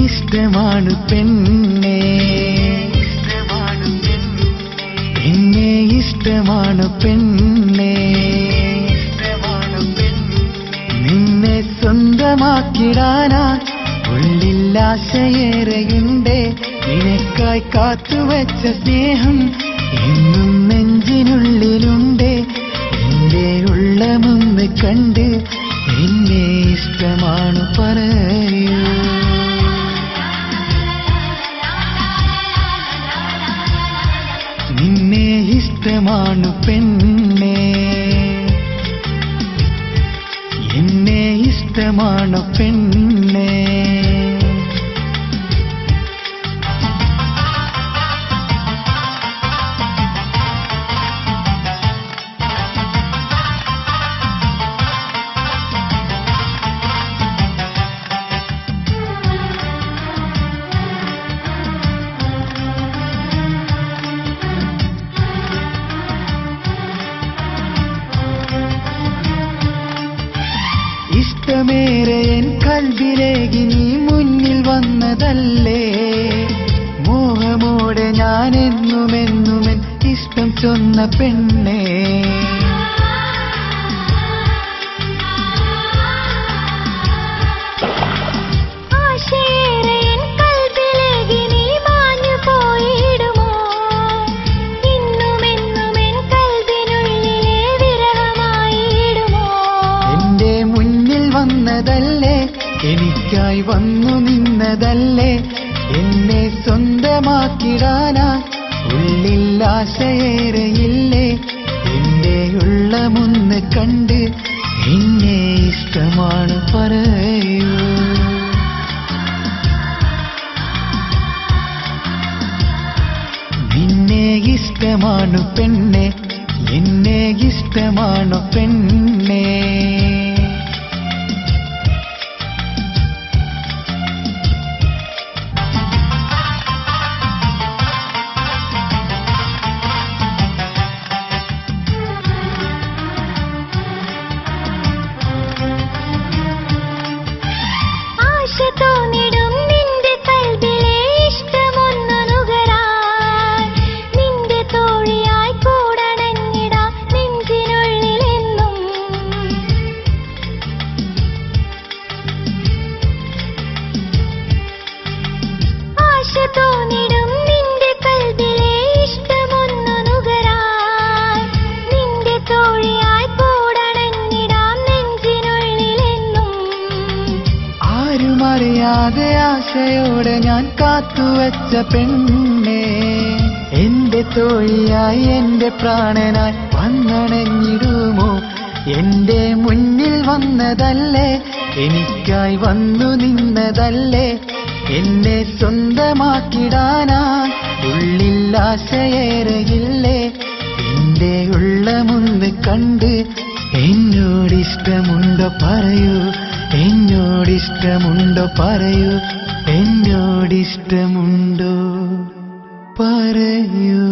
ഇഷ്ടമാണ് പെണ്ണേ, എന്നെ ഇഷ്ടമാണ് പെണ്ണേ, നിന്നെ സ്വന്തമാക്കിടാനാ ഉള്ളിലാശയേറെയുണ്ട്. നിനക്കായി കാത്തുവച്ച സ്നേഹം എന്നും നെഞ്ചിനുള്ളിലുണ്ട്. എന്റെ ഉള്ളമൊന്ന് കണ്ട് എന്നെ ഇഷ്ടമാണ് പറയൂ. നിന്നെ ഇഷ്ടമാണ് പെണ്ണേ, എന്നെ ഇഷ്ടമാണ് പെണ്ണേ. ഇഷ്ടമേറെ എൻ കൽബിലേക്ക് നീ മുന്നിൽ വന്നതല്ലേ. മോഹമോടെ ഞാൻ എന്നുമെന്നുമെൻ ഇഷ്ടം ചൊന്ന പെണ്ണേ. എനിക്കായി വന്നു നിന്നതല്ലേ, എന്നെ സ്വന്തമാക്കിടാനാ ഉള്ളിൽ ആശയേറെയില്ലേ. എന്റെ ഉള്ളമൊന്ന് കണ്ട് എന്നെ ഇഷ്ടമാണ് പറയൂ. നിന്നെ ഇഷ്ടമാണ് പെണ്ണെ, എന്നെ ഇഷ്ടമാണ് പെണ്ണേ. അറിയാതെ ആശയോടെ ഞാൻ കാത്തുവച്ച പെണ്ണേ, എന്റെ തോഴിയായി എന്റെ പ്രാണനായി വന്നണഞ്ഞിടുമോ. എന്റെ മുന്നിൽ വന്നതല്ലേ, എനിക്കായി വന്നു നിന്നതല്ലേ. എന്നെ സ്വന്തമാക്കിടാനാ ഉള്ളിൽ ആശയേറെയില്ലേ. എന്റെ ഉള്ളമൊന്ന് കണ്ട് എന്നോടിഷ്ടമുണ്ടോ പറയൂ, എന്നോടിഷ്ടമുണ്ടോ പറയൂ, എന്നോടിഷ്ടമുണ്ടോ പറയൂ.